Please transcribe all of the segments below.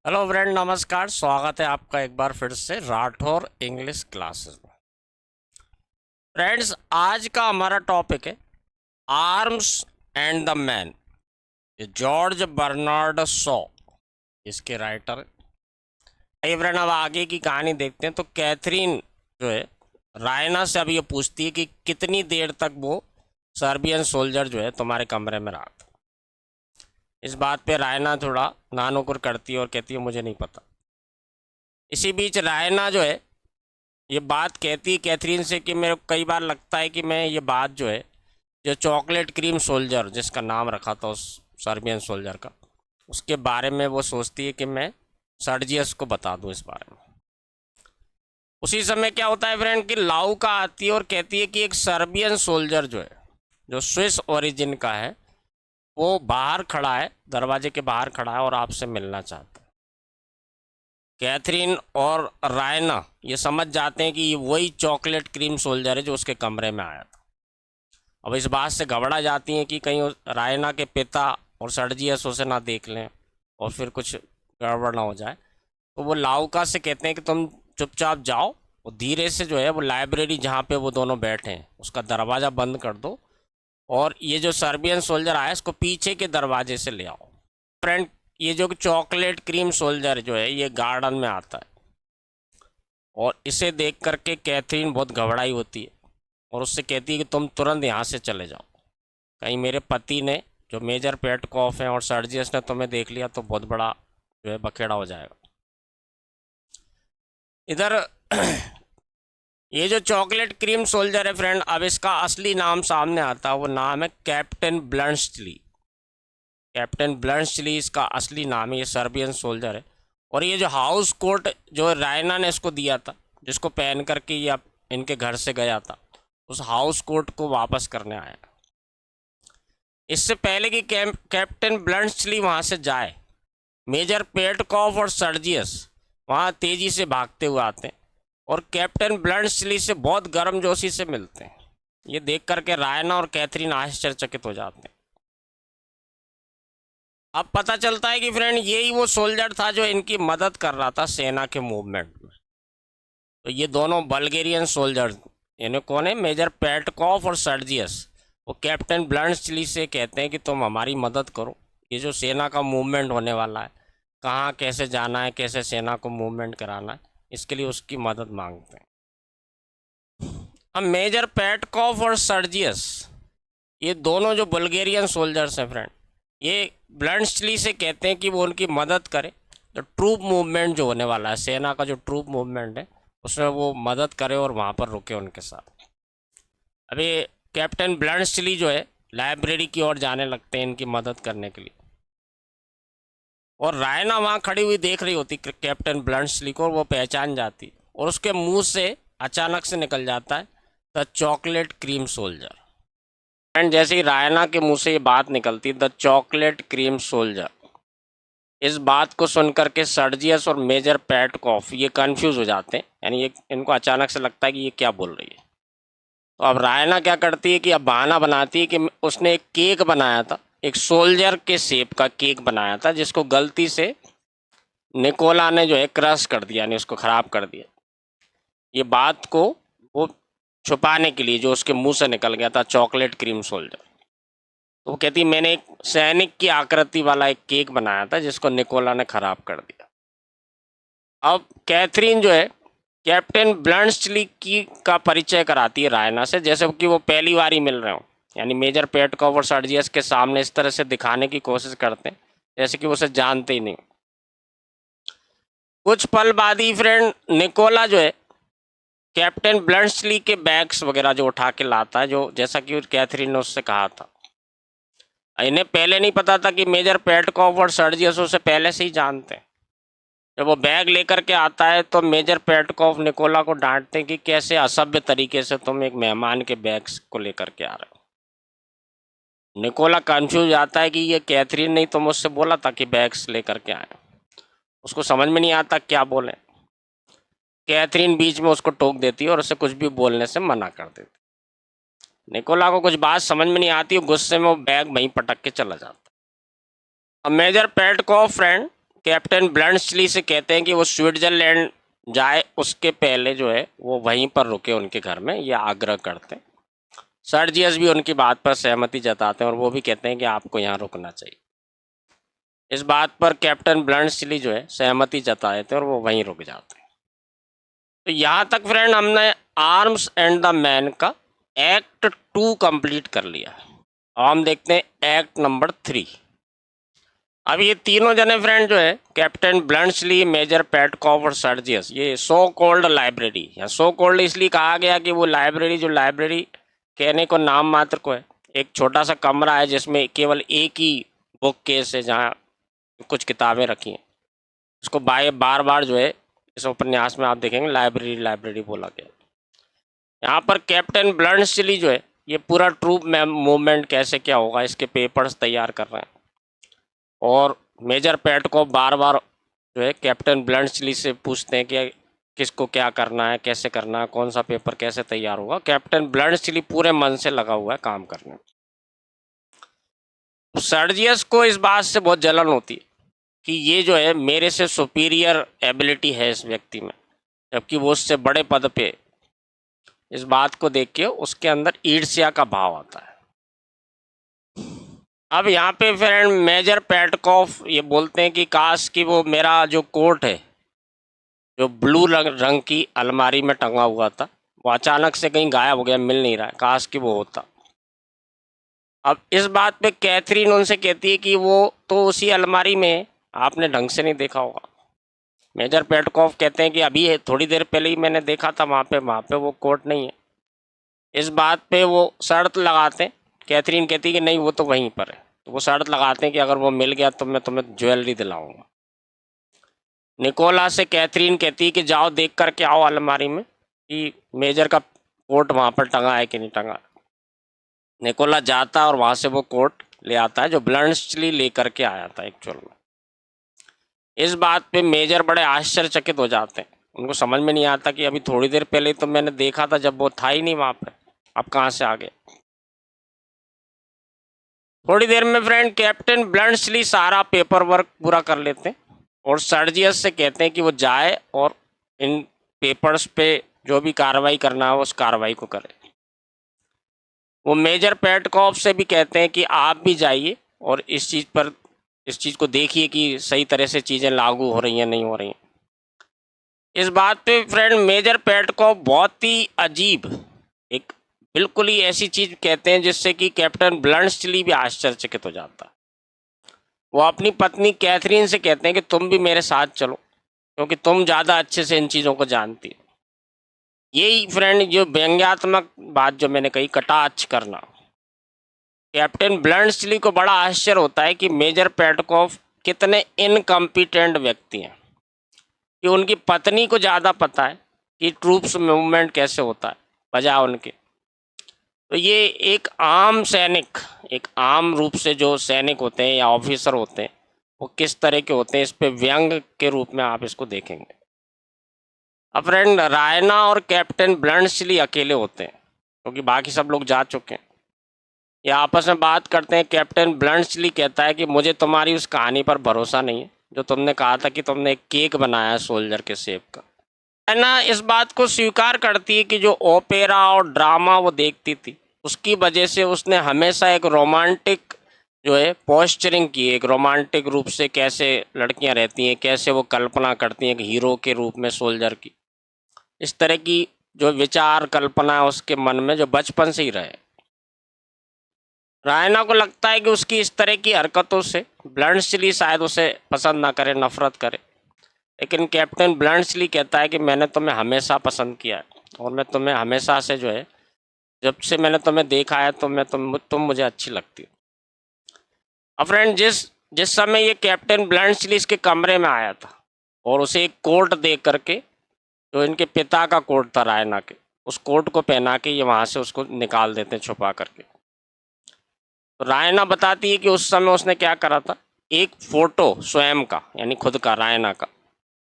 Hello friend, नमस्कार। स्वागत है आपका एक बार फिर से राठौर इंग्लिश क्लासेस में। फ्रेंड्स, आज का हमारा टॉपिक है आर्म्स एंड द मैन। ये जॉर्ज बर्नार्ड शॉ इसके राइटर। आइए फ्रेंड, अब आगे की कहानी देखते हैं। तो कैथरीन जो है रायना से अब ये पूछती है कि कितनी देर तक वो सर्बियन सोल्जर जो है तुम्हारे कमरे में रहा था। इस बात पे रायना थोड़ा नानुकुर करती है और कहती है मुझे नहीं पता। इसी बीच रायना जो है ये बात कहती है कैथरीन से कि मेरे को कई बार लगता है कि मैं ये बात जो है, जो चॉकलेट क्रीम सोल्जर जिसका नाम रखा था उस सर्बियन सोल्जर का, उसके बारे में वो सोचती है कि मैं सर्जियस को बता दूं इस बारे में। उसी समय क्या होता है फ्रेंड कि लाउका आती है और कहती है कि एक सर्बियन सोल्जर जो है, जो स्विस ओरिजिन का है, वो बाहर खड़ा है, दरवाजे के बाहर खड़ा है और आपसे मिलना चाहता है। कैथरीन और रायना ये समझ जाते हैं कि ये वही चॉकलेट क्रीम सोल्जर है जो उसके कमरे में आया था। अब इस बात से घबरा जाती हैं कि कहीं रायना के पिता और सर्जियस उसे ना देख लें और फिर कुछ गड़बड़ ना हो जाए। तो वो लाउका से कहते हैं कि तुम चुपचाप जाओ और धीरे से जो है वो लाइब्रेरी जहाँ पे वो दोनों बैठे हैं उसका दरवाज़ा बंद कर दो और ये जो सर्बियन सोल्जर आया इसको पीछे के दरवाजे से ले आओ। फ्रेंड, ये जो चॉकलेट क्रीम सोल्जर जो है ये गार्डन में आता है और इसे देख करके कैथरीन बहुत घबराई होती है और उससे कहती है कि तुम तुरंत यहाँ से चले जाओ। कहीं मेरे पति ने, जो मेजर पेटकॉफ हैं, और सर्जियस ने तुम्हें देख लिया तो बहुत बड़ा जो है बखेड़ा हो जाएगा। इधर ये जो चॉकलेट क्रीम सोल्जर है फ्रेंड, अब इसका असली नाम सामने आता है। वो नाम है कैप्टन ब्लंशली। कैप्टन ब्लंशली इसका असली नाम है। ये सर्बियन सोल्जर है और ये जो हाउस कोट जो रायना ने इसको दिया था, जिसको पहन करके ये इनके घर से गया था, उस हाउस कोट को वापस करने आया। इससे पहले कि कैप्टन ब्लंशली वहाँ से जाए, मेजर पेटकॉफ और सर्जियस वहाँ तेज़ी से भागते हुए आते हैं और कैप्टन ब्लंशली से बहुत गर्मजोशी से मिलते हैं। ये देख करके रायना और कैथरीन आश्चर्यचकित हो जाते हैं। अब पता चलता है कि फ्रेंड यही वो सोल्जर था जो इनकी मदद कर रहा था सेना के मूवमेंट में। तो ये दोनों बल्गेरियन सोल्जर, इन्हें कौन है, मेजर पेटकॉफ और सर्जियस, वो कैप्टन ब्लंशली से कहते हैं कि तुम हमारी मदद करो। ये जो सेना का मूवमेंट होने वाला है, कहाँ कैसे जाना है, कैसे सेना को मूवमेंट कराना है, इसके लिए उसकी मदद मांगते हैं। अब मेजर पेटकॉफ और सर्जियस, ये दोनों जो बल्गेरियन सोल्जर्स हैं फ्रेंड, ये ब्लंशली से कहते हैं कि वो उनकी मदद करे। तो ट्रूप मूवमेंट जो होने वाला है, सेना का जो ट्रूप मूवमेंट है, उसमें वो मदद करे और वहाँ पर रुके उनके साथ। अभी कैप्टन ब्लंशली जो है लाइब्रेरी की ओर जाने लगते हैं इनकी मदद करने के लिए और रायना वहाँ खड़ी हुई देख रही होती कैप्टन ब्लंशली को और वो पहचान जाती और उसके मुंह से अचानक से निकल जाता है the chocolate cream soldier. And जैसे ही रायना के मुंह से ये बात निकलती, द चॉकलेट क्रीम सोल्जर, इस बात को सुनकर के सर्जियस और मेजर पेटकॉफ ये कंफ्यूज हो जाते हैं। यानी ये इनको अचानक से लगता है कि ये क्या बोल रही है। तो अब रायना क्या करती है कि अब बहाना बनाती है कि उसने एक केक बनाया था, एक सोल्जर के शेप का केक बनाया था, जिसको गलती से निकोला ने जो है क्रश कर दिया, यानी उसको ख़राब कर दिया। ये बात को वो छुपाने के लिए जो उसके मुंह से निकल गया था चॉकलेट क्रीम सोल्जर, तो वो कहती मैंने एक सैनिक की आकृति वाला एक केक बनाया था जिसको निकोला ने ख़राब कर दिया। अब कैथरीन जो है कैप्टन ब्लंशली की का परिचय कराती है रायना से, जैसे कि वो पहली बार ही मिल रहे हो। यानी मेजर पेटकॉफ और सर्जियस के सामने इस तरह से दिखाने की कोशिश करते हैं जैसे कि वो उसे जानते ही नहीं। कुछ पल बाद ही फ्रेंड निकोला जो है कैप्टन ब्लंशली के बैग्स वगैरह जो उठा के लाता है, जो जैसा कि कैथरीन ने उससे कहा था। इन्हें पहले नहीं पता था कि मेजर पेटकॉफ और सर्जियस उसे पहले से ही जानते हैं। जब वो बैग लेकर के आता है तो मेजर पेटकॉफ निकोला को डांटते हैं कि कैसे असभ्य तरीके से तुम एक मेहमान के बैग्स को लेकर के आ रहे हो। निकोला कंफ्यूज आता है कि ये कैथरीन नहीं तो मुझसे बोला था कि बैग्स लेकर के आए। उसको समझ में नहीं आता क्या बोले। कैथरीन बीच में उसको टोक देती है और उसे कुछ भी बोलने से मना कर देती। निकोला को कुछ बात समझ में नहीं आती, गुस्से में वो बैग वहीं पटक के चला जाता। अब मेजर पेटकॉफ फ्रेंड कैप्टन ब्लंट्सली से कहते हैं कि वो स्विट्जरलैंड जाए, उसके पहले जो है वो वहीं पर रुके उनके घर में, ये आग्रह करते हैं। सर्जियस भी उनकी बात पर सहमति जताते हैं और वो भी कहते हैं कि आपको यहाँ रुकना चाहिए। इस बात पर कैप्टन ब्लंट्सली जो है सहमति जता देते हैं और वो वहीं रुक जाते हैं। तो यहाँ तक फ्रेंड हमने आर्म्स एंड द मैन का एक्ट 2 कंप्लीट कर लिया। अब हम देखते हैं एक्ट नंबर 3। अब ये तीनों जने फ्रेंड जो है कैप्टन ब्लंट्सली, मेजर पेटकॉफ और सर्जियस, ये सो कॉल्ड लाइब्रेरी, या सो कॉल्ड इसलिए कहा गया कि वो लाइब्रेरी, जो लाइब्रेरी कहने को नाम मात्र को है, एक छोटा सा कमरा है जिसमें केवल एक ही बुक केस है जहाँ कुछ किताबें रखी हैं, उसको बार बार जो है इस उपन्यास में आप देखेंगे लाइब्रेरी लाइब्रेरी बोला गया। यहाँ पर कैप्टन ब्लंट्सली जो है ये पूरा ट्रूप मूवमेंट कैसे क्या होगा इसके पेपर्स तैयार कर रहे हैं, और मेजर पेटकॉफ बार बार जो है कैप्टन ब्लंट्सली से पूछते हैं कि किसको क्या करना है, कैसे करना है, कौन सा पेपर कैसे तैयार होगा। कैप्टन ब्लंट्सली पूरे मन से लगा हुआ है काम करने में। सर्जियस को इस बात से बहुत जलन होती है कि ये जो है मेरे से सुपीरियर एबिलिटी है इस व्यक्ति में, जबकि वो उससे बड़े पद पे। इस बात को देख के उसके अंदर ईर्ष्या का भाव आता है। अब यहाँ पे फ्रेंड मेजर पेटकॉफ ये बोलते हैं कि काश कि वो मेरा जो कोट है जो ब्लू रंग की अलमारी में टंगा हुआ था वो अचानक से कहीं गायब हो गया, मिल नहीं रहा है, काश कि वो होता। अब इस बात पे कैथरीन उनसे कहती है कि वो तो उसी अलमारी में, आपने ढंग से नहीं देखा होगा। मेजर पेटकॉफ कहते हैं कि अभी थोड़ी देर पहले ही मैंने देखा था वहाँ पे वो कोट नहीं है। इस बात पे वो शर्त लगाते हैं। कैथरीन कहती है कि नहीं वो तो वहीं पर है। तो वो शर्त लगाते हैं कि अगर वो मिल गया तो मैं तुम्हें ज्वेलरी दिलाऊंगा। निकोला से कैथरीन कहती है कि जाओ देख कर के आओ अलमारी में कि मेजर का कोट वहाँ पर टंगा है कि नहीं टंगा। निकोला जाता और वहाँ से वो कोट ले आता है जो ब्लंट्सली लेकर के आया था एक्चुअल में। इस बात पे मेजर बड़े आश्चर्यचकित हो जाते हैं। उनको समझ में नहीं आता कि अभी थोड़ी देर पहले तो मैंने देखा था जब वो था ही नहीं वहाँ पे, अब कहाँ से आ गए। थोड़ी देर में फ्रेंड कैप्टन ब्लंट्सली सारा पेपर वर्क पूरा कर लेते हैं और सर्जियस से कहते हैं कि वो जाए और इन पेपर्स पे जो भी कार्रवाई करना हो उस कार्रवाई को करे। वो मेजर पेटकॉफ से भी कहते हैं कि आप भी जाइए और इस चीज़ को देखिए कि सही तरह से चीज़ें लागू हो रही हैं नहीं हो रही हैं। इस बात पे फ्रेंड मेजर पेटकॉफ बहुत ही अजीब, एक बिल्कुल ही ऐसी चीज़ कहते हैं जिससे कि कैप्टन ब्लंट्सली भी आश्चर्यचकित हो जाता है। वो अपनी पत्नी कैथरीन से कहते हैं कि तुम भी मेरे साथ चलो क्योंकि तुम ज़्यादा अच्छे से इन चीज़ों को जानती हो। यही फ्रेंड जो व्यंग्यात्मक बात जो मैंने कही, कटाक्ष करना, कैप्टन ब्लंट्सली को बड़ा आश्चर्य होता है कि मेजर पेटकॉफ कितने इनकम्पिटेंट व्यक्ति हैं कि उनकी पत्नी को ज़्यादा पता है कि ट्रूप्स मूवमेंट कैसे होता है बजाय उनके। तो ये एक आम सैनिक, एक आम रूप से जो सैनिक होते हैं या ऑफिसर होते हैं वो किस तरह के होते हैं, इस पे व्यंग के रूप में आप इसको देखेंगे। अब फ्रेंड रायना और कैप्टन ब्लंट्सली अकेले होते हैं क्योंकि बाकी सब लोग जा चुके हैं। ये आपस में बात करते हैं। कैप्टन ब्लंट्सली कहता है कि मुझे तुम्हारी उस कहानी पर भरोसा नहीं है जो तुमने कहा था कि तुमने एक केक बनाया है सोल्जर के शेप का। रायना इस बात को स्वीकार करती है कि जो ओपेरा और ड्रामा वो देखती थी उसकी वजह से उसने हमेशा एक रोमांटिक जो है पोस्चरिंग की, एक रोमांटिक रूप से कैसे लड़कियां रहती हैं, कैसे वो कल्पना करती हैं एक हीरो के रूप में सोल्जर की, इस तरह की जो विचार कल्पना उसके मन में जो बचपन से ही रहे। रायना को लगता है कि उसकी इस तरह की हरकतों से ब्लंट्सली शायद उसे पसंद ना करे, नफरत करे, लेकिन कैप्टन ब्लंट्सली कहता है कि मैंने तुम्हें हमेशा पसंद किया है और मैं तुम्हें हमेशा से जो है, जब से मैंने तुम्हें देखा है तो तुम मुझे अच्छी लगती हो। अब फ्रेंड जिस समय ये कैप्टन ब्लंट्सली इसके कमरे में आया था और उसे एक कोट दे करके, जो इनके पिता का कोट था रायना के, उस कोट को पहना के ये वहाँ से उसको निकाल देते हैं छुपा करके। तो रायना बताती है कि उस समय उसने क्या करा था, एक फ़ोटो स्वयं का यानी खुद का, रायना का,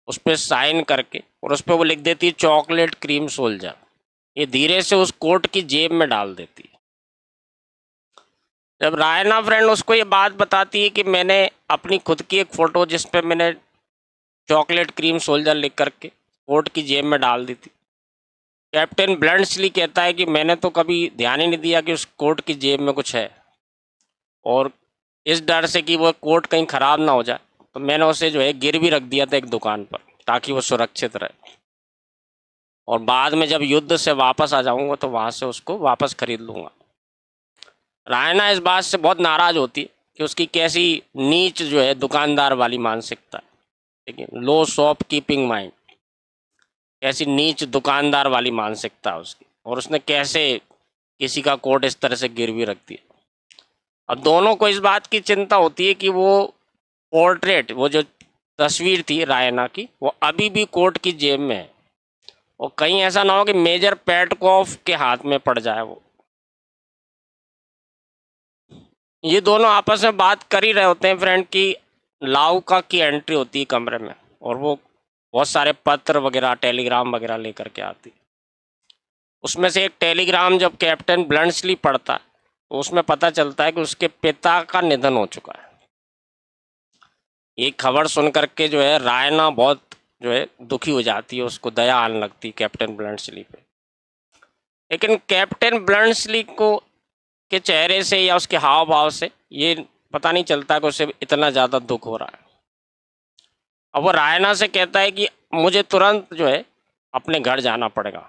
उस पर साइन करके और उस पर वो लिख देती है चॉकलेट क्रीम सोल्जर। ये धीरे से उस कोट की जेब में डाल देती है। जब रायना फ्रेंड उसको ये बात बताती है कि मैंने अपनी खुद की एक फ़ोटो जिस पे मैंने चॉकलेट क्रीम सोल्जर लिख करके कोट की जेब में डाल दी थी, कैप्टन ब्लंट्सली कहता है कि मैंने तो कभी ध्यान ही नहीं दिया कि उस कोट की जेब में कुछ है, और इस डर से कि वो कोट कहीं ख़राब ना हो जाए तो मैंने उसे जो है गिरवी रख दिया था एक दुकान पर ताकि वो सुरक्षित रहे, और बाद में जब युद्ध से वापस आ जाऊंगा तो वहाँ से उसको वापस खरीद लूँगा। रायना इस बात से बहुत नाराज़ होती है कि उसकी कैसी नीच जो है दुकानदार वाली मानसिकता है, ठीक है, लो शॉप कीपिंग माइंड, कैसी नीच दुकानदार वाली मानसिकता है उसकी, और उसने कैसे किसी का कोट इस तरह से गिरवी रख दिया। अब दोनों को इस बात की चिंता होती है कि वो पोर्ट्रेट, वो जो तस्वीर थी रायना की, वो अभी भी कोट की जेब में है, और कहीं ऐसा ना हो कि मेजर पेटकॉफ के हाथ में पड़ जाए वो। ये दोनों आपस में बात कर ही रहे होते हैं फ्रेंड की लाउका की एंट्री होती है कमरे में, और वो बहुत सारे पत्र वगैरह टेलीग्राम वगैरह लेकर के आती है। उसमें से एक टेलीग्राम जब कैप्टन ब्लंट्सली पढ़ता है तो उसमें पता चलता है कि उसके पिता का निधन हो चुका है। ये खबर सुन करके जो है रायना बहुत जो है दुखी हो जाती है, उसको दया आने लगती है कैप्टन ब्लंट्सली पे। लेकिन कैप्टन ब्लंट्सली को के चेहरे से या उसके हाव भाव से ये पता नहीं चलता कि उसे इतना ज़्यादा दुख हो रहा है। अब वो रायना से कहता है कि मुझे तुरंत जो है अपने घर जाना पड़ेगा,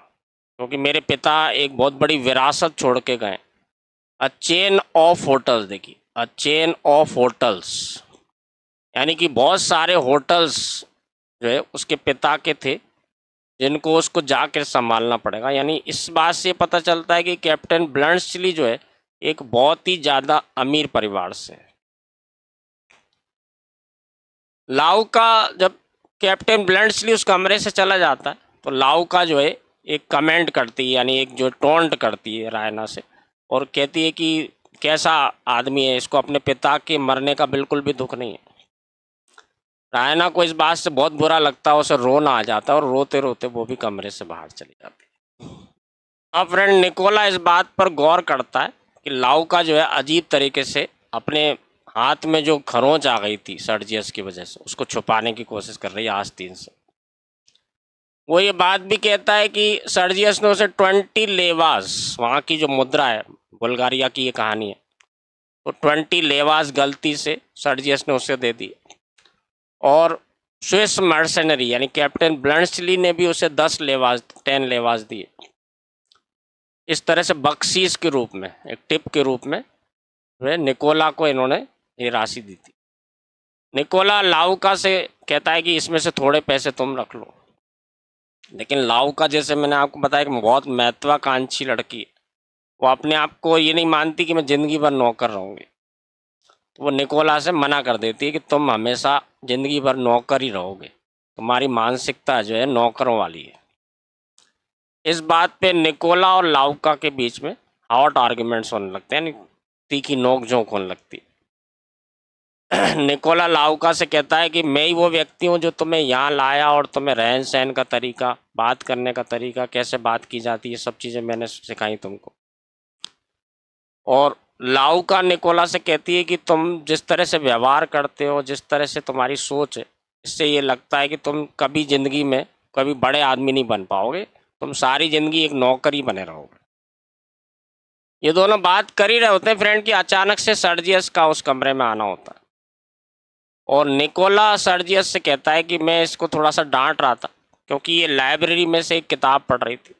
क्योंकि मेरे पिता एक बहुत बड़ी विरासत छोड़ के गए, अ चेन ऑफ होटल्स। देखिए, अ चेन ऑफ होटल्स, यानी कि बहुत सारे होटल्स जो है उसके पिता के थे जिनको उसको जाकर संभालना पड़ेगा। यानी इस बात से पता चलता है कि कैप्टन ब्लंट्सली जो है एक बहुत ही ज़्यादा अमीर परिवार से है। लाउ का जब कैप्टन ब्लंट्सली उस कमरे से चला जाता है तो लाउ का जो है एक कमेंट करती है, यानी एक जो टोंट करती है रायना से, और कहती है कि कैसा आदमी है, इसको अपने पिता के मरने का बिल्कुल भी दुख नहीं है। रायना को इस बात से बहुत बुरा लगता है, उसे रोना आ जाता है, और रोते रोते वो भी कमरे से बाहर चली जाती है। अब फ्रेंड निकोला इस बात पर गौर करता है कि लाउ का जो है अजीब तरीके से अपने हाथ में जो खरोंच आ गई थी सर्जियस की वजह से उसको छुपाने की कोशिश कर रही है आस्तीन से। वो ये बात भी कहता है कि सर्जियस ने उसे 20 लेवास, वहाँ की जो मुद्रा है, बुल्गारिया की ये कहानी है, तो 20 लेवास गलती से सर्जियस ने उसे दे दी, और स्विस मर्सनरी यानी कैप्टन ब्लंट्सली ने भी उसे 10 लेवास दिए। इस तरह से बख्शीश के रूप में, एक टिप के रूप में वे निकोला को इन्होंने ये राशि दी थी। निकोला लाउका से कहता है कि इसमें से थोड़े पैसे तुम रख लो, लेकिन लाउका, जैसे मैंने आपको बताया कि बहुत महत्वाकांक्षी लड़की है, वो अपने आप को ये नहीं मानती कि मैं ज़िंदगी भर नौकर रहूँगी, तो वो निकोला से मना कर देती है कि तुम हमेशा ज़िंदगी भर नौकर ही रहोगे, तुम्हारी मानसिकता जो है नौकरों वाली है। इस बात पे निकोला और लाउका के बीच में हॉट आर्ग्यूमेंट्स होने लगते हैं, यानी तीखी नोक झोंक होने लगती है। निकोला लाउका से कहता है कि मैं ही वो व्यक्ति हूँ जो तुम्हें यहाँ लाया, और तुम्हें रहन सहन का तरीका, बात करने का तरीका, कैसे बात की जाती है, सब चीज़ें मैंने सिखाई तुमको। और लाउका निकोला से कहती है कि तुम जिस तरह से व्यवहार करते हो, जिस तरह से तुम्हारी सोच है, इससे ये लगता है कि तुम कभी ज़िंदगी में कभी बड़े आदमी नहीं बन पाओगे, तुम सारी ज़िंदगी एक नौकर ही बने रहोगे। ये दोनों बात कर ही रहे होते हैं फ्रेंड कि अचानक से सर्जियस का उस कमरे में आना होता है, और निकोला सर्जियस से कहता है कि मैं इसको थोड़ा सा डांट रहा था क्योंकि ये लाइब्रेरी में से एक किताब पढ़ रही थी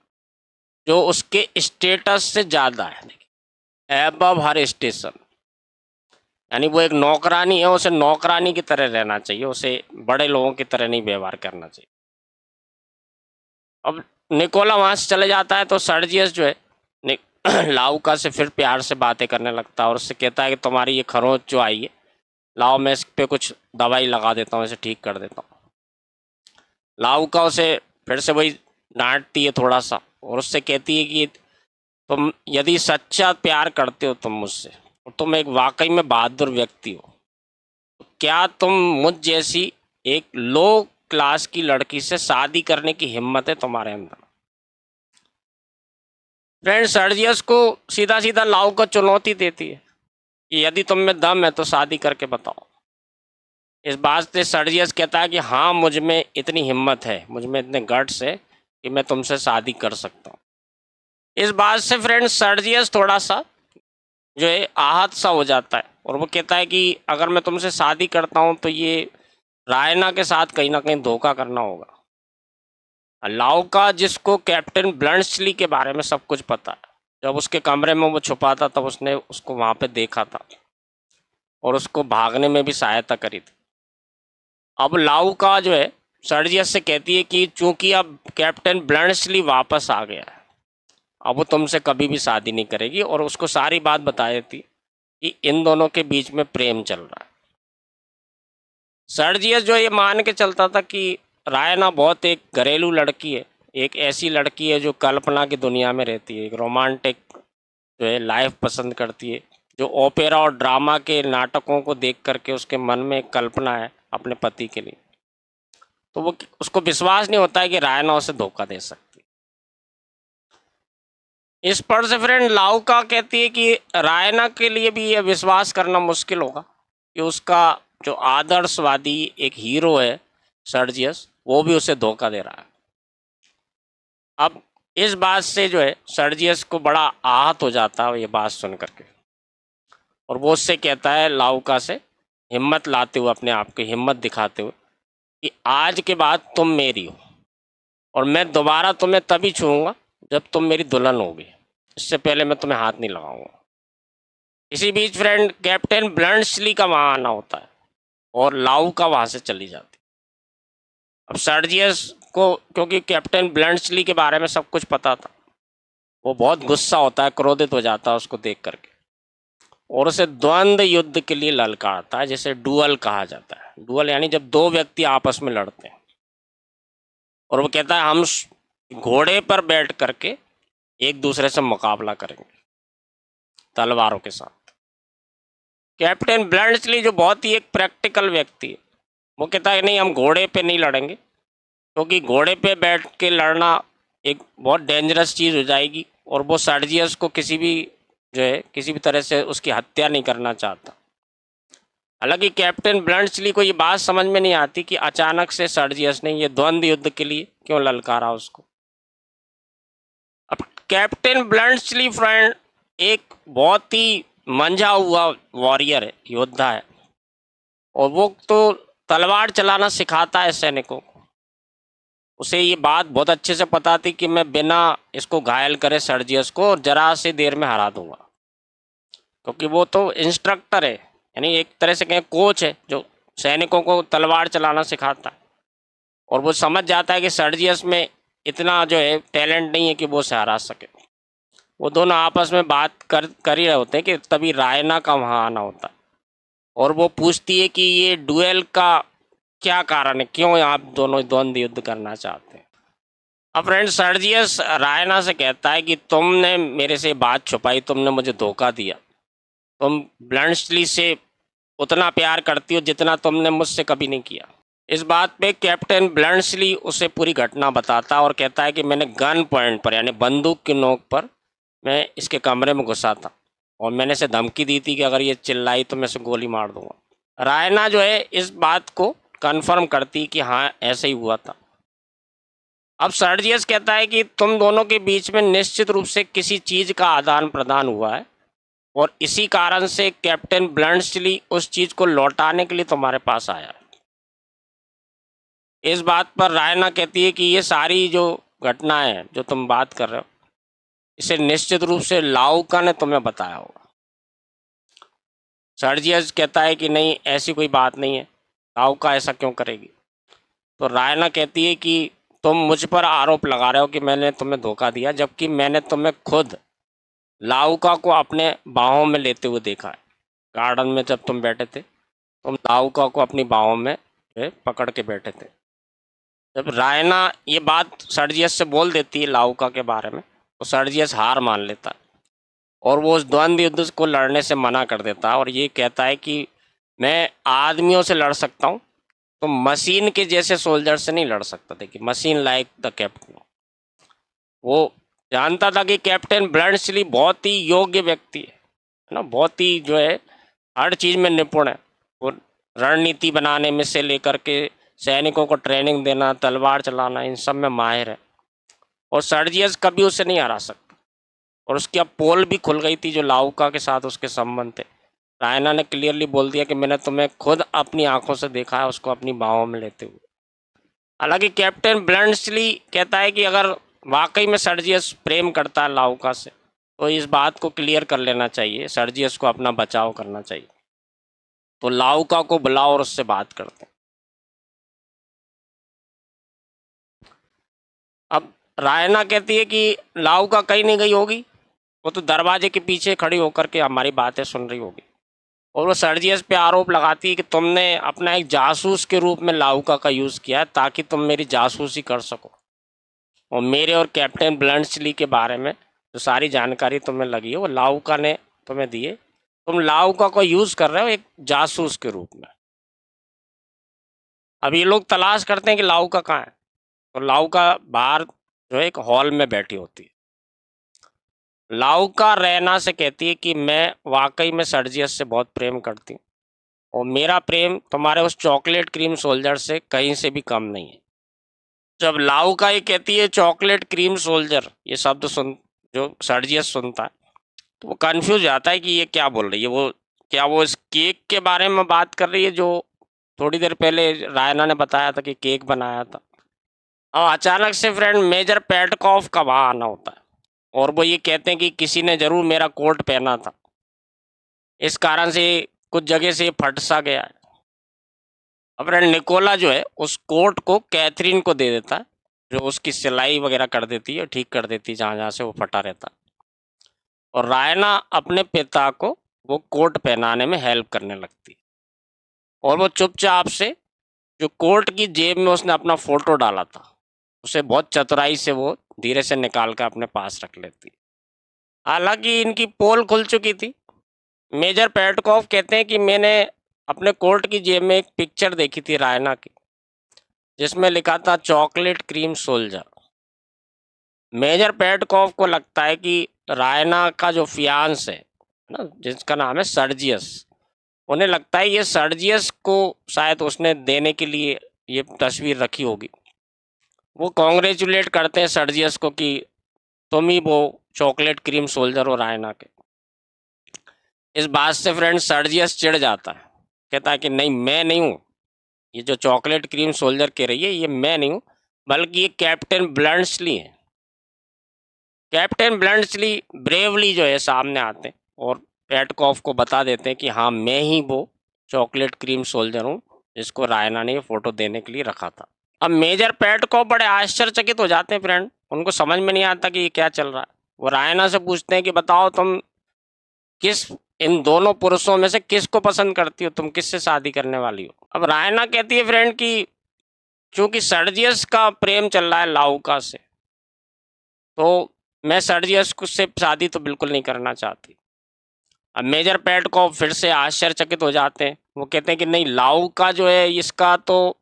जो उसके स्टेटस से ज़्यादा है, एबव हर स्टेशन। यानी वो एक नौकरानी है, उसे नौकरानी की तरह रहना चाहिए, उसे बड़े लोगों की तरह नहीं व्यवहार करना चाहिए। अब निकोला वहाँ से चले जाता है तो सर्जियस जो है लाउका से फिर प्यार से बातें करने लगता है, और उससे कहता है कि तुम्हारी ये खरोंच जो आई है, लाओ मैं इस पे कुछ दवाई लगा देता हूँ, इसे ठीक कर देता हूँ। लाउका उसे फिर से वही डांटती है थोड़ा सा, और उससे कहती है कि तुम यदि सच्चा प्यार करते हो तुम मुझसे, और तुम एक वाकई में बहादुर व्यक्ति हो, तो क्या तुम मुझ जैसी एक लो क्लास की लड़की से शादी करने की हिम्मत है तुम्हारे अंदर? फ्रेंड सर्जियस को सीधा सीधा लाउका चुनौती देती है, कि यदि तुम में दम है तो शादी करके बताओ। इस बात से सर्जियस कहता है कि हाँ, मुझ में इतनी हिम्मत है, मुझ में इतने गट्स है कि मैं तुमसे शादी कर सकता हूँ। इस बात से फ्रेंड सर्जियस थोड़ा सा जो है आहत सा हो जाता है और वो कहता है कि अगर मैं तुमसे शादी करता हूँ तो ये रायना के साथ कहीं ना कहीं धोखा करना होगा। लाउका, जिसको कैप्टन ब्लंट्सली के बारे में सब कुछ पता है, जब उसके कमरे में वो छुपा था तब उसने उसको वहाँ पे देखा था और उसको भागने में भी सहायता करी थी। अब लाउका जो है सर्जियस से कहती है कि चूंकि अब कैप्टन ब्लंट्सली वापस आ गया है, अब वो तुमसे कभी भी शादी नहीं करेगी और उसको सारी बात बता देती कि इन दोनों के बीच में प्रेम चल रहा है। सर्जियस जो ये मान के चलता था कि रायना बहुत एक घरेलू लड़की है, एक ऐसी लड़की है जो कल्पना की दुनिया में रहती है, एक रोमांटिक जो है लाइफ पसंद करती है, जो ओपेरा और ड्रामा के नाटकों को देख करके उसके मन में एक कल्पना है अपने पति के लिए, तो वो उसको विश्वास नहीं होता है कि रायना उसे धोखा दे सकती। इस पर से फ्रेंड लाउका कहती है कि रायना के लिए भी यह विश्वास करना मुश्किल होगा कि उसका जो आदर्शवादी एक हीरो है सर्जियस, वो भी उसे धोखा दे रहा है। अब इस बात से जो है सर्जियस को बड़ा आहत हो जाता है ये बात सुन करके, और वो उससे कहता है लाउका से, हिम्मत लाते हुए, अपने आप की हिम्मत दिखाते हुए, कि आज के बाद तुम मेरी हो और मैं दोबारा तुम्हें तभी छूऊंगा जब तुम मेरी दुल्हन होगी, इससे पहले मैं तुम्हें हाथ नहीं लगाऊंगा। इसी बीच फ्रेंड कैप्टन ब्लंट्सली का वहाँ आना होता है और लाउका वहाँ से चली जाती। अब सर्जियस को क्योंकि कैप्टन ब्लंट्सली के बारे में सब कुछ पता था, वो बहुत गुस्सा होता है, क्रोधित हो जाता है उसको देख करके और उसे द्वंद्व युद्ध के लिए ललकारता है, जिसे डुअल कहा जाता है। डुअल यानी जब दो व्यक्ति आपस में लड़ते हैं, और वो कहता है हम घोड़े पर बैठ करके एक दूसरे से मुकाबला करेंगे तलवारों के साथ। कैप्टन ब्लंट्सली जो बहुत ही एक प्रैक्टिकल व्यक्ति है, वो कहता है नहीं, हम घोड़े पे नहीं लड़ेंगे, क्योंकि घोड़े पे बैठ के लड़ना एक बहुत डेंजरस चीज़ हो जाएगी और वो सर्जियस को किसी भी जो है किसी भी तरह से उसकी हत्या नहीं करना चाहता। हालांकि कैप्टन ब्लंट्सली को ये बात समझ में नहीं आती कि अचानक से सर्जियस ने ये द्वंद्व युद्ध के लिए क्यों ललकारा उसको। अब कैप्टन ब्लंट्सली फ्रेंड एक बहुत ही मंझा हुआ वॉरियर है, योद्धा है, और वो तो तलवार चलाना सिखाता है सैनिकों को। उसे ये बात बहुत अच्छे से पता थी कि मैं बिना इसको घायल करे सर्जियस को जरा सी देर में हरा दूंगा, क्योंकि वो तो इंस्ट्रक्टर है, यानी एक तरह से कहें कोच है, जो सैनिकों को तलवार चलाना सिखाता है, और वो समझ जाता है कि सर्जियस में इतना जो है टैलेंट नहीं है कि वो उसे हरा सके। वो दोनों आपस में बात कर ही रहे होते हैं कि तभी रायना का वहाँ आना होता है और वो पूछती है कि ये डुएल का क्या कारण है, क्यों आप दोनों द्वंद्व युद्ध करना चाहते हैं। अब फ्रेंड सर्जियस रायना से कहता है कि तुमने मेरे से बात छुपाई, तुमने मुझे धोखा दिया, तुम ब्लंट्सली से उतना प्यार करती हो जितना तुमने मुझसे कभी नहीं किया। इस बात पे कैप्टन ब्लंट्सली उसे पूरी घटना बताता और कहता है कि मैंने गन पॉइंट पर यानी बंदूक की नोक पर मैं इसके कमरे में घुसा था और मैंने इसे धमकी दी थी कि अगर ये चिल्लाई तो मैं इसे गोली मार दूंगा। रायना जो है इस बात को कंफर्म करती कि हाँ ऐसे ही हुआ था। अब सर्जियस कहता है कि तुम दोनों के बीच में निश्चित रूप से किसी चीज़ का आदान प्रदान हुआ है और इसी कारण से कैप्टन ब्लंट्सली उस चीज़ को लौटाने के लिए तुम्हारे पास आया है। इस बात पर रायना कहती है कि ये सारी जो घटनाएं हैं जो तुम बात कर रहे हो, इसे निश्चित रूप से लाउका ने तुम्हें बताया होगा। सर्जियस कहता है कि नहीं, ऐसी कोई बात नहीं है, लाउका ऐसा क्यों करेगी। तो रायना कहती है कि तुम मुझ पर आरोप लगा रहे हो कि मैंने तुम्हें धोखा दिया, जबकि मैंने तुम्हें खुद लाउका को अपने बाहों में लेते हुए देखा है। गार्डन में जब तुम बैठे थे, तुम लाउका को अपनी बाहों में पकड़ के बैठे थे। जब रायना ये बात सर्जियस से बोल देती है लाउका के बारे में, तो सर्जियस हार मान लेता है और वो उस द्वंद्व युद्ध को लड़ने से मना कर देता है और ये कहता है कि मैं आदमियों से लड़ सकता हूँ, तो मशीन के जैसे सोल्जर से नहीं लड़ सकता था, कि मशीन लाइक द कैप्टन। वो जानता था कि कैप्टन ब्लंट्सली बहुत ही योग्य व्यक्ति है ना, बहुत ही जो है हर चीज़ में निपुण है वो, रणनीति बनाने में से लेकर के सैनिकों को ट्रेनिंग देना, तलवार चलाना, इन सब में माहिर है। और सर्जियस कभी उसे नहीं हरा सकता। और उसकी अब पोल भी खुल गई थी जो लाउका के साथ उसके संबंध थे। रायना ने क्लियरली बोल दिया कि मैंने तुम्हें खुद अपनी आंखों से देखा है उसको अपनी बाहों में लेते हुए। हालांकि कैप्टन ब्लंट्सली कहता है कि अगर वाकई में सर्जियस प्रेम करता है लाउका से तो इस बात को क्लियर कर लेना चाहिए, सर्जियस को अपना बचाव करना चाहिए। तो लाउका को बुलाओ और उससे बात करते हैं। अब रायना कहती है कि लाउका कहीं नहीं गई होगी, वो तो दरवाजे के पीछे खड़ी होकर के हमारी बातें सुन रही होगी। और वो सर्जियस पे आरोप लगाती है कि तुमने अपना एक जासूस के रूप में लाउका का यूज़ किया है ताकि तुम मेरी जासूसी कर सको, और मेरे और कैप्टन ब्लंट्सली के बारे में जो सारी जानकारी तुम्हें लगी है वो लाउका ने तुम्हें दी है। तुम लाउका को यूज़ कर रहे हो एक जासूस के रूप में। अब ये लोग तलाश करते हैं कि लाउका कहाँ है। तो लाउका बाहर जो है एक हॉल में बैठी होती है। लाउका रैना से कहती है कि मैं वाकई में सर्जियस से बहुत प्रेम करती हूँ और मेरा प्रेम तुम्हारे उस चॉकलेट क्रीम सोल्जर से कहीं से भी कम नहीं है। जब लाउका ये कहती है चॉकलेट क्रीम सोल्जर, ये शब्द सुन जो सर्जियस सुनता है तो वो कंफ्यूज जाता है कि ये क्या बोल रही है। वो क्या वो इस केक के बारे में बात कर रही है जो थोड़ी देर पहले रायना ने बताया था कि केक बनाया था। और अचानक से फ्रेंड मेजर पेटकॉफ का वहाँ आना होता है और वो ये कहते हैं कि किसी ने ज़रूर मेरा कोट पहना था, इस कारण से कुछ जगह से फट सा गया है। अब फ्रेंड निकोला जो है उस कोट को कैथरीन को दे देता है जो उसकी सिलाई वगैरह कर देती है, ठीक कर देती है जहाँ जहाँ से वो फटा रहता है। और रायना अपने पिता को वो कोट पहनाने में हेल्प करने लगती है और वो चुपचाप से जो कोट की जेब में उसने अपना फ़ोटो डाला था उसे बहुत चतुराई से वो धीरे से निकाल कर अपने पास रख लेती है। हालांकि इनकी पोल खुल चुकी थी। मेजर पेटकॉफ कहते हैं कि मैंने अपने कोट की जेब में एक पिक्चर देखी थी रायना की जिसमें लिखा था chocolate cream soldier. Major Petkoff को लगता है कि रायना का जो फियांस है ना जिसका नाम है सर्जियस, उन्हें लगता है ये सर्जियस को शायद उसने देने के लिए ये तस्वीर रखी होगी। वो कॉन्ग्रेचुलेट करते हैं सर्जियस को कि तुम ही वो चॉकलेट क्रीम सोल्जर हो रायना के। इस बात से फ्रेंड सर्जियस चिढ़ जाता है, कहता है कि नहीं मैं नहीं हूँ, ये जो चॉकलेट क्रीम सोल्जर कह रही है ये मैं नहीं हूँ बल्कि ये कैप्टन ब्लंट्सली है। कैप्टन ब्लंट्सली ब्रेवली जो है सामने आते हैं और पेटकॉफ को बता देते हैं कि हाँ मैं ही वो चॉकलेट क्रीम सोल्जर हूँ जिसको रायना ने ये फ़ोटो देने के लिए रखा था। अब मेजर पेटकॉफ बड़े आश्चर्यचकित हो जाते हैं फ्रेंड, उनको समझ में नहीं आता कि ये क्या चल रहा है। वो रायना से पूछते हैं कि बताओ तुम किस इन दोनों पुरुषों में से किसको पसंद करती हो, तुम किससे शादी करने वाली हो। अब रायना कहती है फ्रेंड कि चूंकि सर्जियस का प्रेम चल रहा है लाउका से तो मैं सर्जियस से शादी तो बिल्कुल नहीं करना चाहती। अब मेजर पेटकॉफ फिर से आश्चर्यचकित हो जाते हैं, वो कहते हैं कि नहीं लाउका जो है इसका तो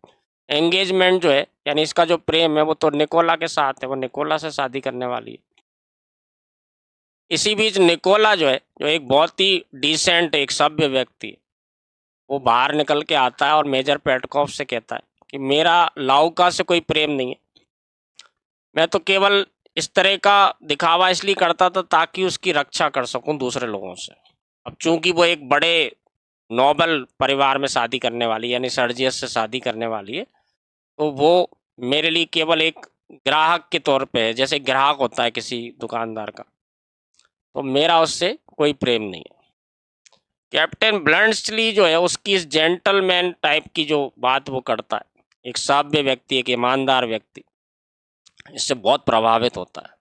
एंगेजमेंट जो है यानी इसका जो प्रेम है वो तो निकोला के साथ है, वो निकोला से शादी करने वाली है। इसी बीच निकोला जो है जो एक बहुत ही डिसेंट एक सभ्य व्यक्ति है वो बाहर निकल के आता है और मेजर पेटकॉफ से कहता है कि मेरा लाउका से कोई प्रेम नहीं है, मैं तो केवल इस तरह का दिखावा इसलिए करता था ताकि उसकी रक्षा कर सकूं दूसरे लोगों से। अब चूंकि वो एक बड़े नोबल परिवार में शादी करने वाली यानी सर्जियस से शादी करने वाली है तो वो मेरे लिए केवल एक ग्राहक के तौर पे है, जैसे ग्राहक होता है किसी दुकानदार का, तो मेरा उससे कोई प्रेम नहीं है। कैप्टन ब्लंट्सली जो है उसकी इस जेंटलमैन टाइप की जो बात वो करता है, एक सभ्य व्यक्ति एक ईमानदार व्यक्ति, इससे बहुत प्रभावित होता है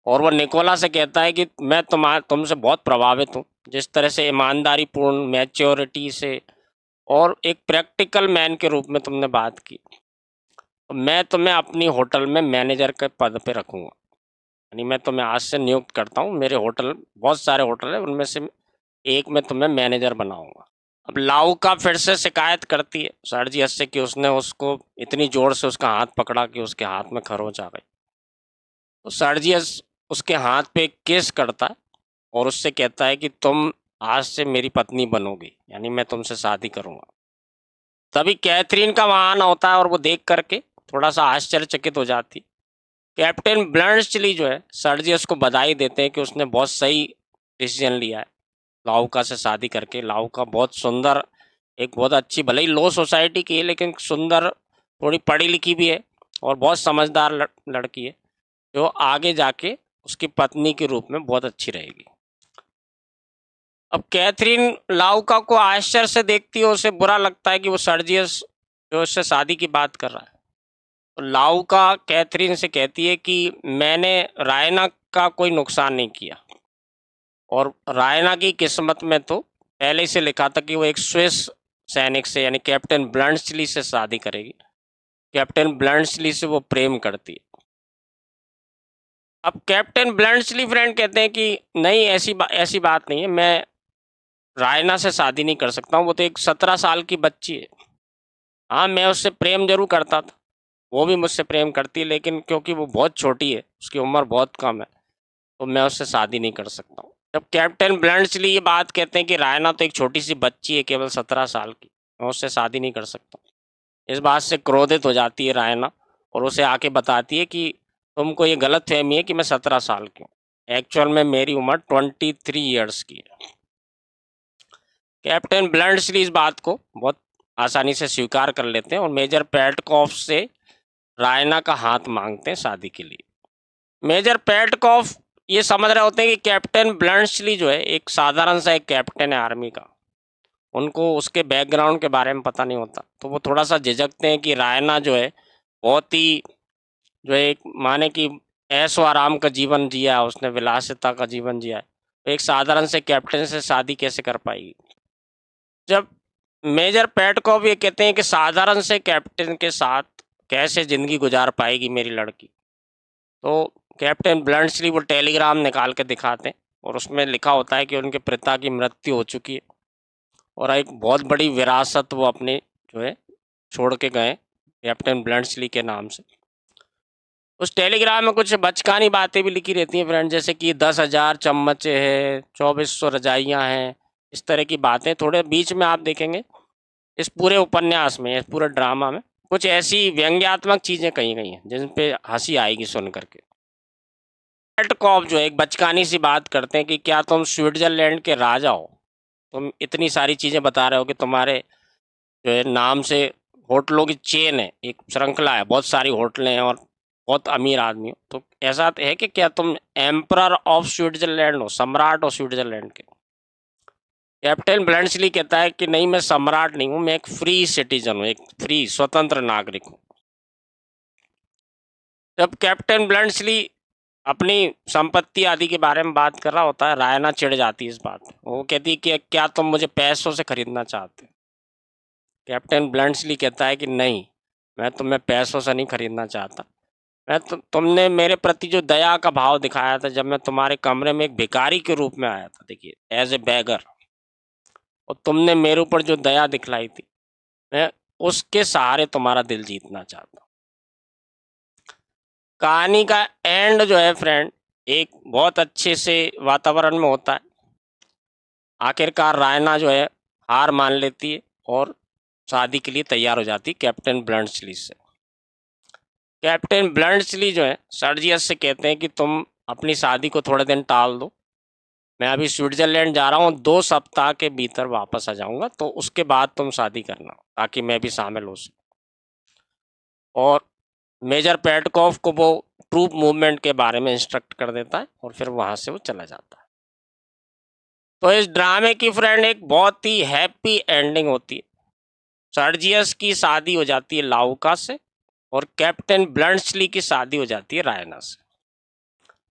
और वो निकोला से कहता है कि मैं तुमसे बहुत प्रभावित हूँ, जिस तरह से ईमानदारी पूर्ण मैच्योरिटी से और एक प्रैक्टिकल मैन के रूप में तुमने बात की। मैं तुम्हें अपनी होटल में मैनेजर के पद पे रखूँगा, यानी मैं तुम्हें आज से नियुक्त करता हूँ, मेरे होटल बहुत सारे होटल है उनमें से एक में तुम्हें मैनेजर बनाऊंगा। अब लाउका फिर से शिकायत करती है सर्जियस से कि उसने उसको इतनी जोर से उसका हाथ पकड़ा कि उसके हाथ में खरोंच आ गई। तो सर्जियस उसके हाथ पे किस करता है और उससे कहता है कि तुम आज से मेरी पत्नी बनोगी, यानी मैं तुमसे शादी करूंगा। तभी कैथरीन का वहां आना होता है और वो देख करके थोड़ा सा आश्चर्यचकित हो जाती। कैप्टन ब्लैंचली जो है सर्जियस को बधाई देते हैं कि उसने बहुत सही डिसीजन लिया है लाउका से शादी करके। लाउका बहुत सुंदर, एक बहुत अच्छी, भले ही लो सोसाइटी की है लेकिन सुंदर, थोड़ी पढ़ी लिखी भी है और बहुत समझदार लड़की है, जो आगे जाके उसकी पत्नी के रूप में बहुत अच्छी रहेगी। अब कैथरीन लाउका को आश्चर्य से देखती है, उसे बुरा लगता है कि वो सर्जियस जो उससे शादी की बात कर रहा है। तो लाउका कैथरीन से कहती है कि मैंने रायना का कोई नुकसान नहीं किया, और रायना की किस्मत में तो पहले से लिखा था कि वो एक स्विस सैनिक से, यानी कैप्टन ब्लैंचली से शादी करेगी। कैप्टन ब्लैंचली से वो प्रेम करती है। अब कैप्टन ब्लैंचली फ्रेंड कहते हैं कि नहीं, ऐसी बात नहीं है, मैं रायना से शादी नहीं कर सकता हूँ, वो तो एक 17 साल की बच्ची है। हाँ, मैं उससे प्रेम जरूर करता था, वो भी मुझसे प्रेम करती है, लेकिन क्योंकि वो बहुत छोटी है, उसकी उम्र बहुत कम है, तो मैं उससे शादी नहीं कर सकता हूँ। जब कैप्टन ब्लैंचली ये बात कहते हैं कि रायना तो एक छोटी सी बच्ची है, केवल 17 साल की, मैं उससे शादी नहीं कर सकता, इस बात से क्रोधित हो जाती है रायना और उसे आके बताती है कि तुमको ये गलत फहमी है कि मैं 17 साल की हूँ, एक्चुअल में मेरी उम्र 23 ईयर्स की है। कैप्टन ब्लैंचली इस बात को बहुत आसानी से स्वीकार कर लेते हैं और मेजर पेटकॉफ से रायना का हाथ मांगते हैं शादी के लिए। मेजर पेटकॉफ ये समझ रहे होते हैं कि कैप्टन ब्लैंचली जो है एक साधारण सा एक कैप्टन है आर्मी का, उनको उसके बैकग्राउंड के बारे में पता नहीं होता, तो वो थोड़ा सा झिझकते हैं कि रायना जो है बहुत ही, जो है एक माने कि ऐशो आराम का जीवन जिया है उसने, विलासिता का जीवन जिया है, तो एक साधारण से कैप्टन से शादी कैसे कर पाएगी। जब मेजर पेटकॉफ ये कहते हैं कि साधारण से कैप्टन के साथ कैसे ज़िंदगी गुजार पाएगी मेरी लड़की, तो कैप्टन ब्लैंचली वो टेलीग्राम निकाल के दिखाते हैं और उसमें लिखा होता है कि उनके पिता की मृत्यु हो चुकी है और एक बहुत बड़ी विरासत वो अपने जो है छोड़ के गए कैप्टन ब्लैंचली के नाम से। उस टेलीग्राम में कुछ बचकानी बातें भी लिखी रहती हैं फ्रेंड, जैसे कि 10,000 चम्मचे हैं, 2400 रजाइयाँ हैं, इस तरह की बातें। थोड़े बीच में आप देखेंगे इस पूरे उपन्यास में, इस पूरे ड्रामा में कुछ ऐसी व्यंग्यात्मक चीज़ें कही गई हैं जिन पे हंसी आएगी सुन करके। पेटकॉफ जो है एक बचकानी सी बात करते हैं कि क्या तुम स्विट्जरलैंड के राजा हो, तुम इतनी सारी चीज़ें बता रहे हो कि तुम्हारे जो है नाम से होटलों की चेन है, एक श्रृंखला है, बहुत सारी होटलें हैं और बहुत अमीर आदमी हो, तो ऐसा है कि क्या तुम एम्परर ऑफ स्विट्जरलैंड हो, सम्राट हो स्विट्जरलैंड के। कैप्टन ब्लैंचली कहता है कि नहीं, मैं सम्राट नहीं हूँ, मैं एक फ्री सिटीजन हूँ, एक फ्री स्वतंत्र नागरिक हूँ। जब कैप्टन ब्लैंचली अपनी संपत्ति आदि के बारे में बात कर रहा होता है, रायना चिढ़ जाती है इस बात पे। वो कहती है कि क्या तुम मुझे पैसों से खरीदना चाहते हो। कैप्टन ब्लैंचली कहता है कि नहीं, मैं तुम्हें पैसों से नहीं खरीदना चाहता, मैं तुमने मेरे प्रति जो दया का भाव दिखाया था जब मैं तुम्हारे कमरे में एक भिखारी के रूप में आया था, देखिए एज ए बैगर, और तुमने मेरे ऊपर जो दया दिखलाई थी, मैं उसके सहारे तुम्हारा दिल जीतना चाहता हूँ। कहानी का एंड जो है फ्रेंड एक बहुत अच्छे से वातावरण में होता है। आखिरकार रायना जो है हार मान लेती है और शादी के लिए तैयार हो जाती है कैप्टन ब्लैंचली से। कैप्टन ब्लैंचली जो है सर्जियस से कहते हैं कि तुम अपनी शादी को थोड़े दिन टाल दो, मैं अभी स्विट्जरलैंड जा रहा हूँ, 2 सप्ताह के भीतर वापस आ जाऊँगा, तो उसके बाद तुम शादी करना ताकि मैं भी शामिल हो सकूँ। और मेजर पेटकॉफ को वो ट्रूप मूवमेंट के बारे में इंस्ट्रक्ट कर देता है और फिर वहाँ से वो चला जाता है। तो इस ड्रामे की फ्रेंड एक बहुत ही हैप्पी एंडिंग होती है। सर्जियस की शादी हो जाती है लाउका से और कैप्टन ब्लैंचली की शादी हो जाती है रायना से।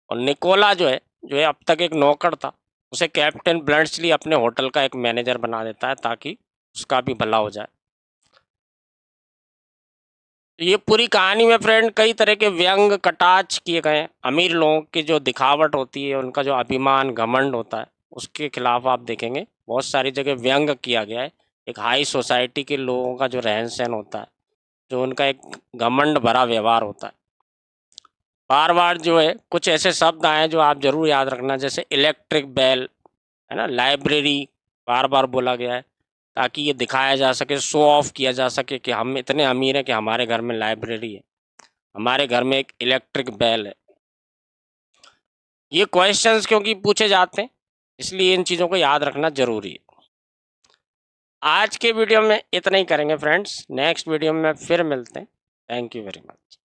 और निकोला जो है अब तक एक नौकर था, उसे कैप्टन ब्लैंचली अपने होटल का एक मैनेजर बना देता है ताकि उसका भी भला हो जाए। ये पूरी कहानी में फ्रेंड कई तरह के व्यंग कटाक्ष किए गए हैं। अमीर लोगों की जो दिखावट होती है, उनका जो अभिमान घमंड होता है, उसके खिलाफ आप देखेंगे बहुत सारी जगह व्यंग किया गया है। एक हाई सोसाइटी के लोगों का जो रहन सहन होता है, जो उनका एक घमंड भरा व्यवहार होता है। बार बार जो है कुछ ऐसे शब्द आए जो आप जरूर याद रखना, जैसे इलेक्ट्रिक बेल, है ना, लाइब्रेरी बार बार बोला गया है ताकि ये दिखाया जा सके, शो ऑफ किया जा सके कि हम इतने अमीर हैं कि हमारे घर में लाइब्रेरी है, हमारे घर में एक इलेक्ट्रिक बेल है। ये क्वेश्चंस क्योंकि पूछे जाते हैं, इसलिए इन चीज़ों को याद रखना जरूरी है। आज के वीडियो में इतना ही करेंगे फ्रेंड्स, नेक्स्ट वीडियो में फिर मिलते हैं। Thank you very much.